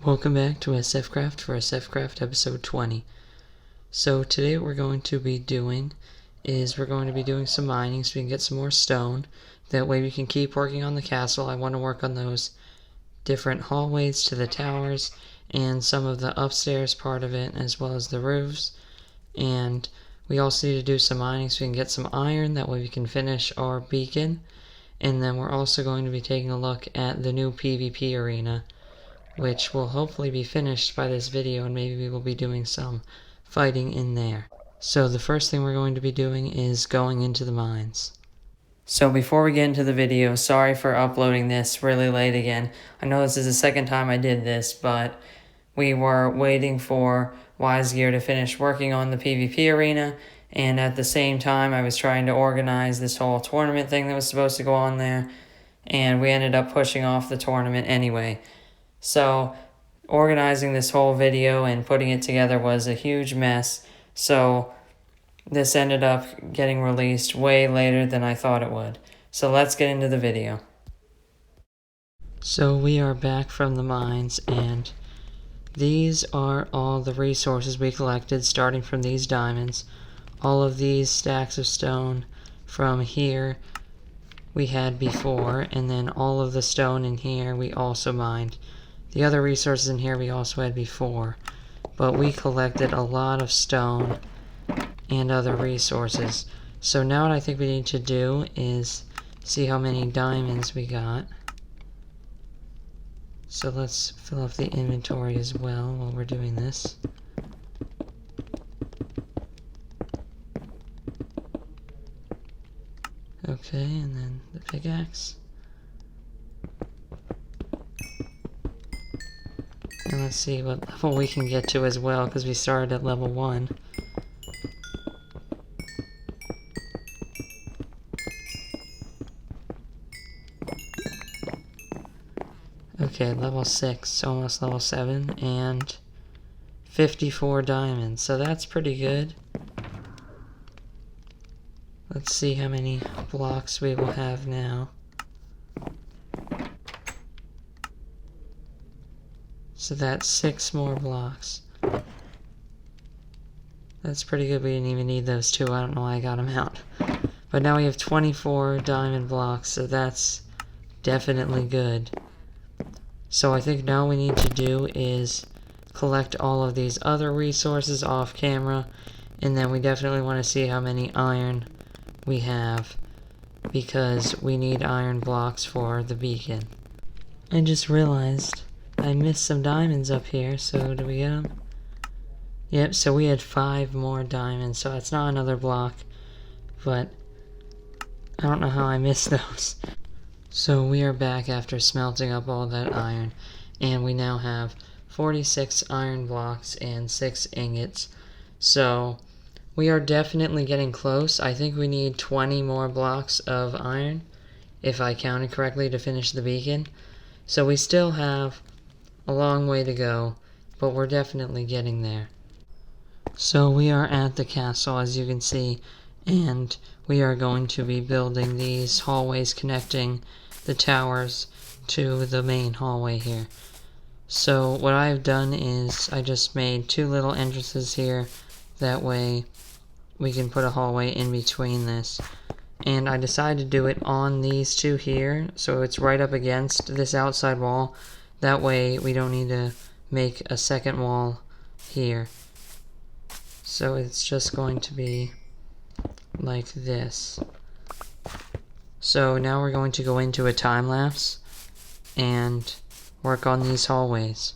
Welcome back to SFcraft for SFcraft episode 20. So today what we're going to be doing is we're going to be doing some mining so we can get some more stone. That way we can keep working on the castle. I want to work on those different hallways to the towers and some of the upstairs part of it as well as the roofs. And we also need to do some mining so we can get some iron. That way we can finish our beacon. And then we're also going to be taking a look at the new PvP arena, which will hopefully be finished by this video, and maybe we will be doing some fighting in there. So the first thing we're going to be doing is going into the mines. So before we get into the video, sorry for uploading this really late again. I know this is the second time I did this, but we were waiting for Wisegear to finish working on the PvP arena, and at the same time I was trying to organize this whole tournament thing that was supposed to go on there, and we ended up pushing off the tournament anyway. So organizing this whole video and putting it together was a huge mess, so this ended up getting released way later than I thought it would. So let's get into the video. So we are back from the mines, and these are all the resources we collected, starting from these diamonds. All of these stacks of stone from here we had before, and then all of the stone in here we also mined. The other resources in here we also had before, but we collected a lot of stone and other resources. So now what I think we need to do is see how many diamonds we got. So let's fill up the inventory as well while we're doing this. Okay, and then the pickaxe. And let's see what level we can get to as well, because we started at level 1. Okay, level 6, almost level 7, and 54 diamonds, so that's pretty good. Let's see how many blocks we will have now. So that's 6 more blocks. That's pretty good. We didn't even need those 2. I don't know why I got them out. But now we have 24 diamond blocks, so that's definitely good. So I think now we need to do is collect all of these other resources off camera, and then we definitely want to see how many iron we have, because we need iron blocks for the beacon. I just realized I missed some diamonds up here, so do we get them? Yep, so we had 5 more diamonds, so it's not another block, but I don't know how I missed those. So we are back after smelting up all that iron, and we now have 46 iron blocks and 6 ingots. So we are definitely getting close. I think we need 20 more blocks of iron, if I counted correctly, to finish the beacon. So we still have a long way to go, but we're definitely getting there. So we are at the castle, as you can see, and we are going to be building these hallways connecting the towers to the main hallway here. So what I've done is I just made 2 little entrances here, that way we can put a hallway in between this. And I decided to do it on these 2 here, so it's right up against this outside wall. That way we don't need to make a second wall here. So it's just going to be like this. So now we're going to go into a time lapse and work on these hallways.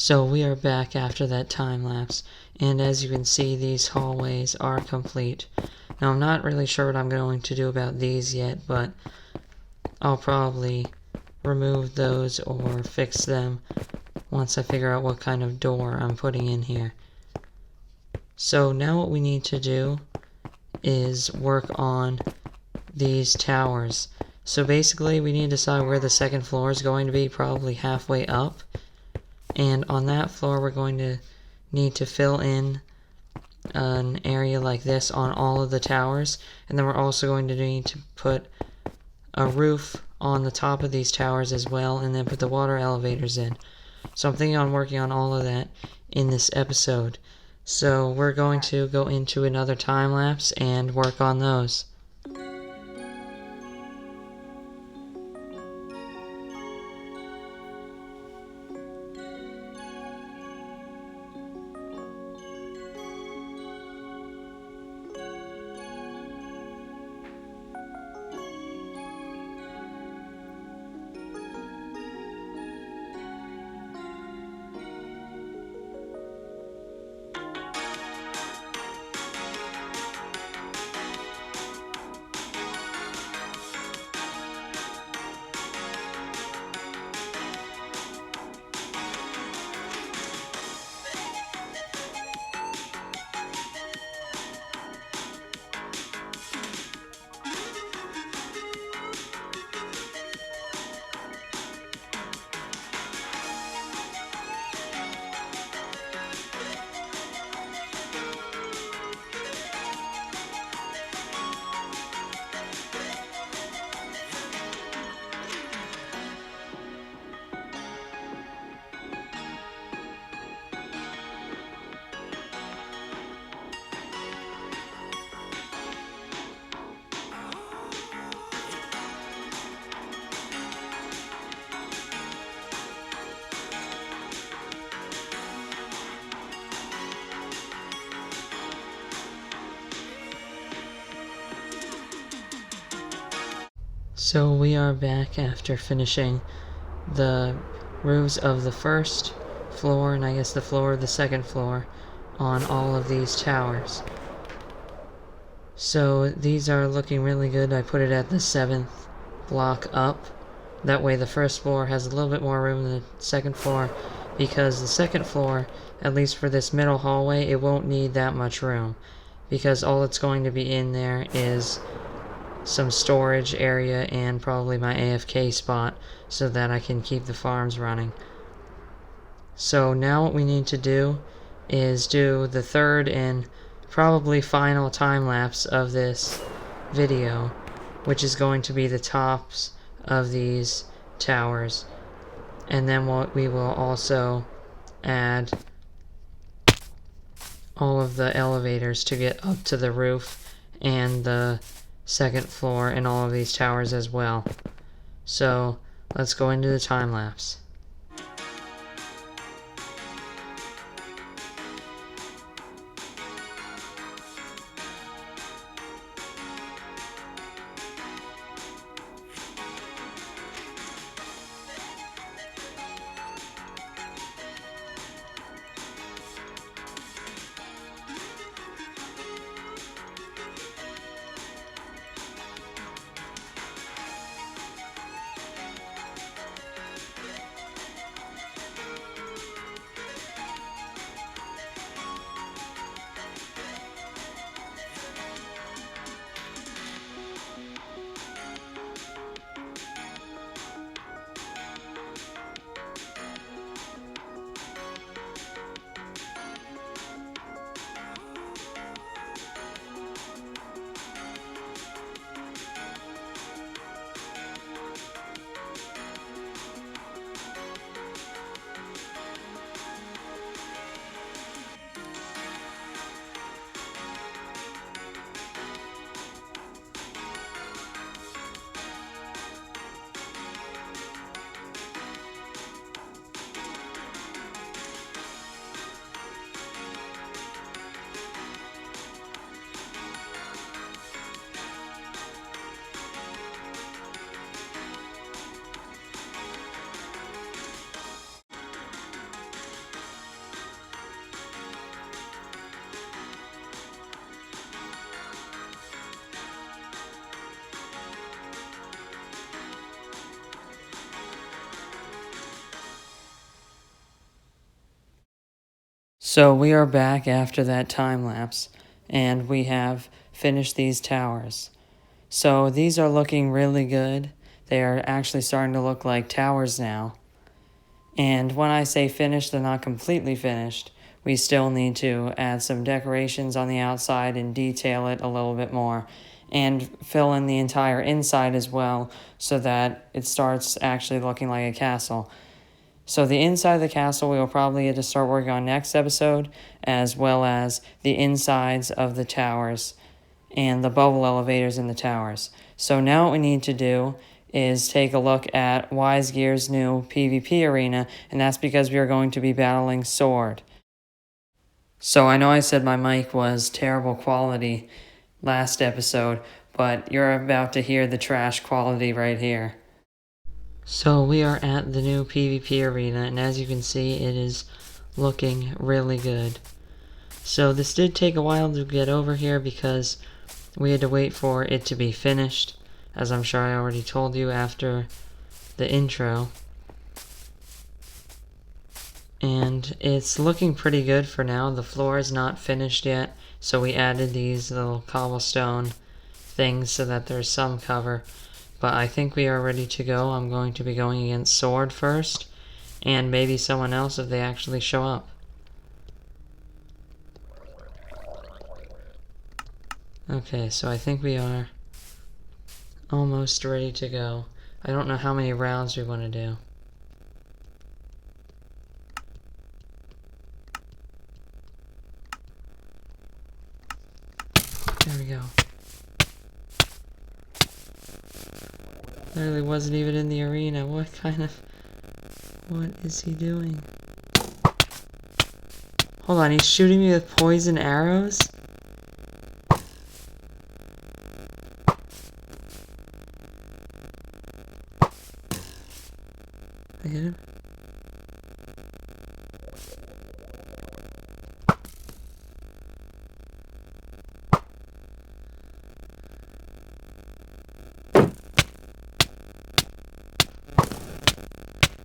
So we are back after that time lapse, And as you can see, these hallways are complete. Now I'm not really sure what I'm going to do about these yet, but I'll probably remove those or fix them once I figure out what kind of door I'm putting in here. So now what we need to do is work on these towers. So basically we need to decide where the second floor is going to be, probably halfway up. And on that floor we're going to need to fill in an area like this on all of the towers, and then we're also going to need to put a roof on the top of these towers as well, and then put the water elevators in. So I'm thinking on working on all of that in this episode. So we're going to go into another time lapse and work on those. So we are back after finishing the roofs of the first floor, and I guess the floor of the second floor, on all of these towers. So these are looking really good. I put it at the 7th block up. That way the first floor has a little bit more room than the second floor, because the second floor, at least for this middle hallway, it won't need that much room, because all that's going to be in there is some storage area and probably my AFK spot so that I can keep the farms running. So now what we need to do is do the third and probably final time lapse of this video, which is going to be the tops of these towers. And then we will also add all of the elevators to get up to the roof and the second floor and all of these towers as well. So let's go into the time lapse. So we are back after that time lapse, and we have finished these towers. So these are looking really good. They are actually starting to look like towers now. And when I say finished, they're not completely finished. We still need to add some decorations on the outside and detail it a little bit more. And fill in the entire inside as well so that it starts actually looking like a castle. So the inside of the castle we will probably get to start working on next episode, as well as the insides of the towers and the bubble elevators in the towers. So now what we need to do is take a look at Wise Gear's new PvP arena, and that's because we are going to be battling Sword. So I know I said my mic was terrible quality last episode, but you're about to hear the trash quality right here. So we are at the new PvP arena, and as you can see, it is looking really good. So this did take a while to get over here because we had to wait for it to be finished, as I'm sure I already told you after the intro. And it's looking pretty good for now. The floor is not finished yet, so we added these little cobblestone things so that there's some cover. But I think we are ready to go. I'm going to be going against Sword first, and maybe someone else if they actually show up. Okay, so I think we are almost ready to go. I don't know how many rounds we want to do. There we go. Literally wasn't even in the arena. What is he doing? Hold on, he's shooting me with poison arrows? I hit him?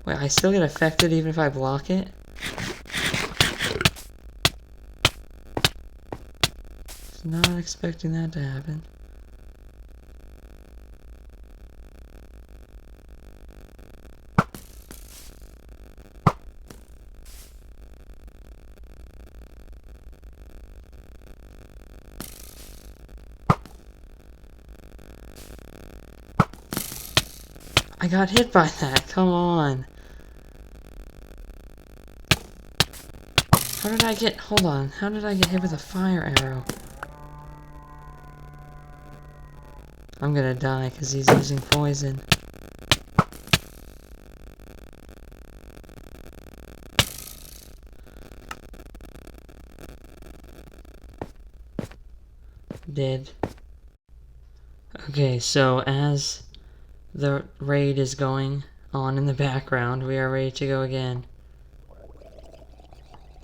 Wait, I still get affected even if I block it? Was not expecting that to happen. I got hit by that, come on. How did I get, hold on, how did I get hit with a fire arrow? I'm gonna die because he's using poison. Dead. Okay, so as the raid is going on in the background, we are ready to go again.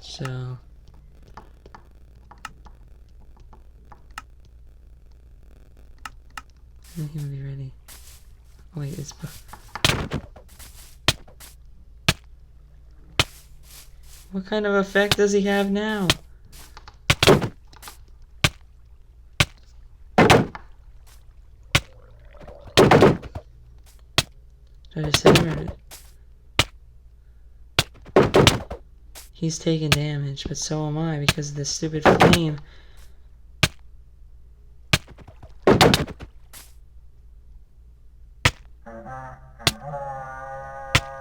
So I think he'll be ready. Oh, wait, it's what kind of effect does he have now? Did I just hit him or he's taking damage, but so am I because of this stupid flame.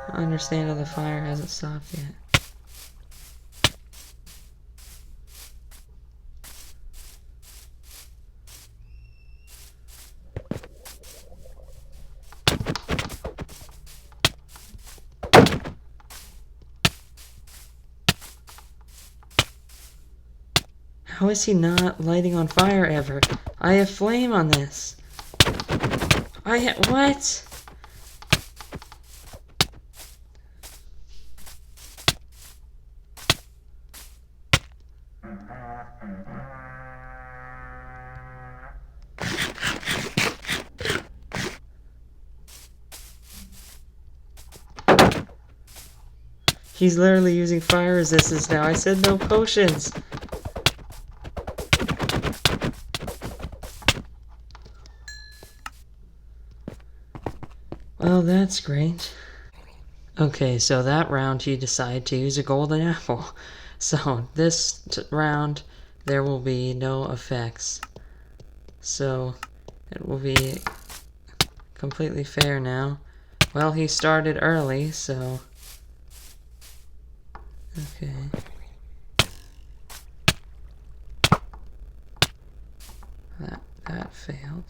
I understand how the fire hasn't stopped yet. How is he not lighting on fire ever? I have flame on this. What? He's literally using fire resistance now. I said no potions. Well, that's great. Okay, so that round he decided to use a golden apple. So this round there will be no effects. So it will be completely fair now. Well, he started early, so... Okay. That failed.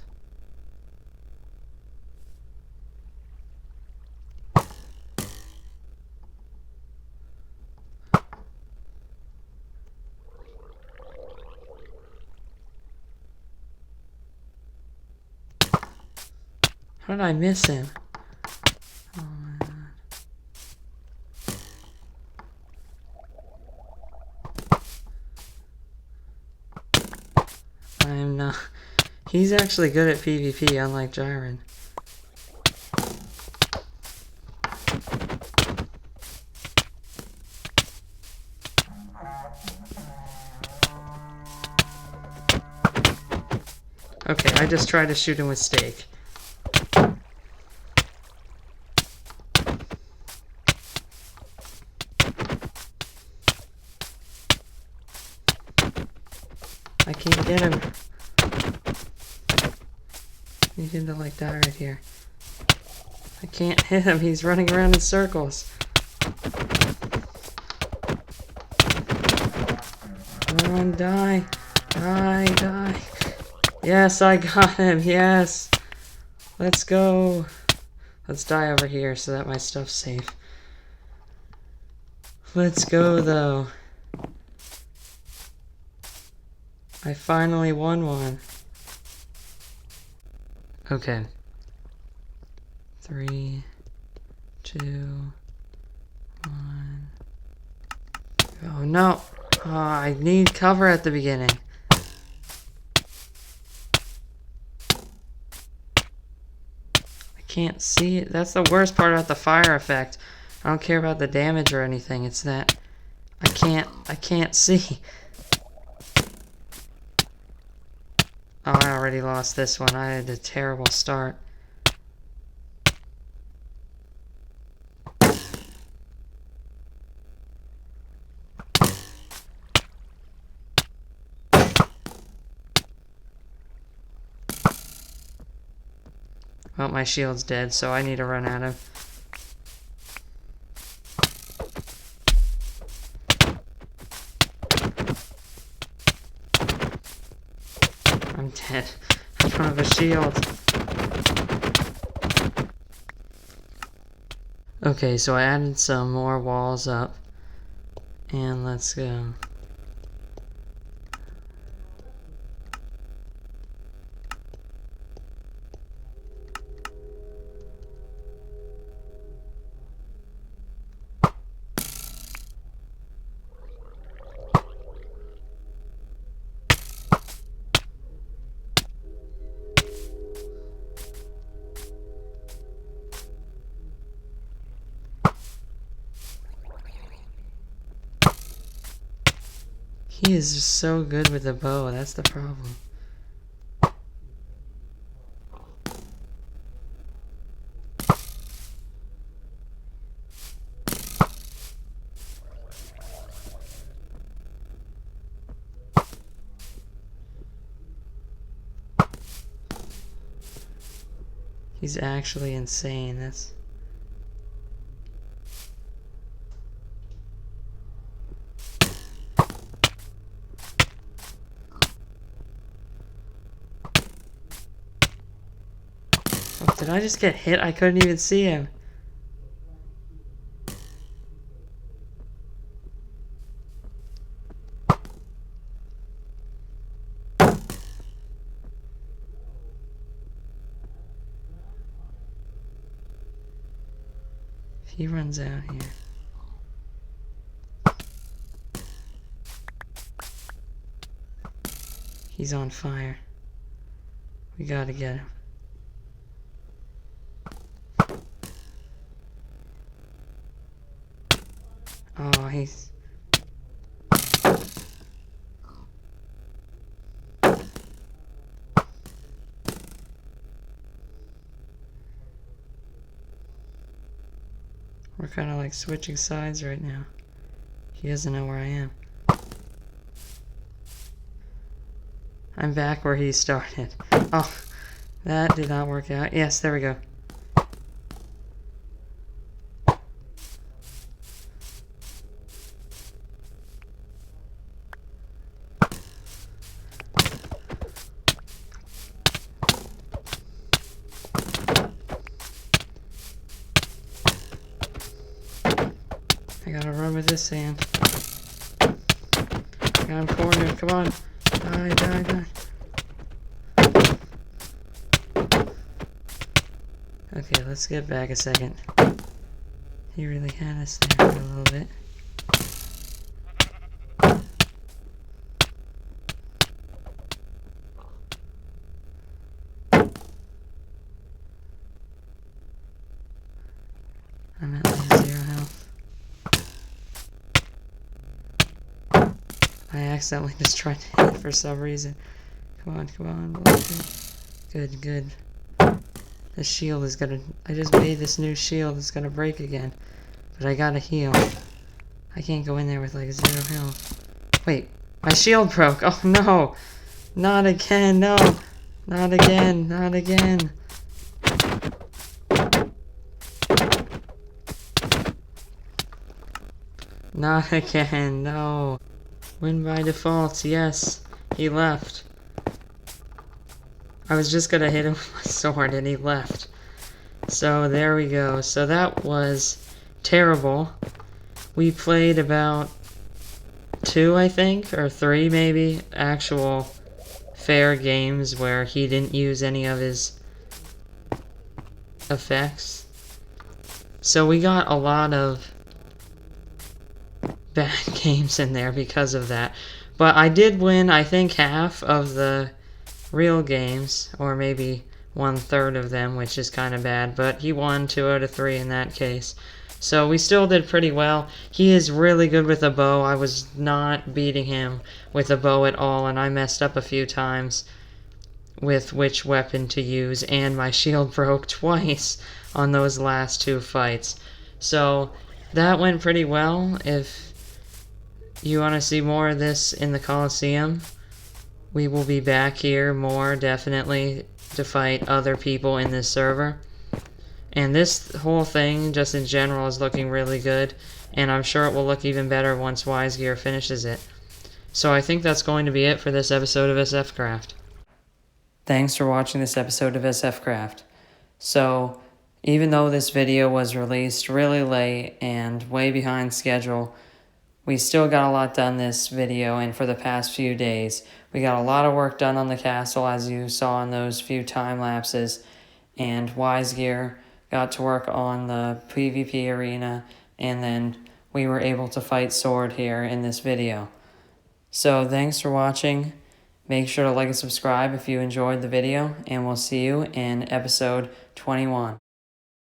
How did I miss him? Oh my god. I am not... He's actually good at PvP, unlike Jiren. Okay, I just tried to shoot him with steak. I can't get him. Need him to like die right here. I can't hit him, he's running around in circles. Come on, die. Die. Yes, I got him, yes. Let's go. Let's die over here so that my stuff's safe. Let's go, though. I finally won one. Okay. 3, 2, 1. Oh no! Oh, I need cover at the beginning. I can't see it. That's the worst part about the fire effect. I don't care about the damage or anything. It's that I can't see. Oh, I already lost this one. I had a terrible start. Well, my shield's dead, so I need to run at him. I'm dead. I don't have a shield. Okay, so I added some more walls up. And let's go. He is just so good with the bow, that's the problem. He's actually insane, that's... Oh, did I just get hit? I couldn't even see him. He runs out here. He's on fire. We gotta get him. Oh, he's... We're kind of like switching sides right now. He doesn't know where I am. I'm back where he started. Oh, that did not work out. Yes, there we go. I gotta run with this sand. I got him cornered. Come on. Die, die, die. Okay, let's get back a second. He really had us there for a little bit. I'm at like 0 health. I accidentally just tried to hit it for some reason. Come on, come on. Good, good. The shield is gonna... I just made this new shield. It's gonna break again. But I gotta heal. I can't go in there with like 0 health. Wait, my shield broke. Oh no! Not again, no! Not again, not again. Not again, no. Win by default, yes. He left. I was just gonna hit him with my sword and he left. So there we go. So that was terrible. We played about 2, I think, or 3 maybe, actual fair games where he didn't use any of his effects. So we got a lot of bad games in there because of that. But I did win, I think, half of the real games, or maybe 1/3 of them, which is kind of bad, but he won 2 out of 3 in that case. So we still did pretty well. He is really good with a bow. I was not beating him with a bow at all, and I messed up a few times with which weapon to use, and my shield broke twice on those last 2 fights. So that went pretty well. If you want to see more of this in the Coliseum, we will be back here more, definitely, to fight other people in this server. And this whole thing, just in general, is looking really good, and I'm sure it will look even better once Wisegear finishes it. So I think that's going to be it for this episode of SF Craft. Thanks for watching this episode of SF Craft. So, even though this video was released really late and way behind schedule, we still got a lot done this video, and for the past few days. We got a lot of work done on the castle, as you saw in those few time lapses, and Wisegear got to work on the PvP arena, and then we were able to fight Sword here in this video. So thanks for watching. Make sure to like and subscribe if you enjoyed the video, and we'll see you in episode 21.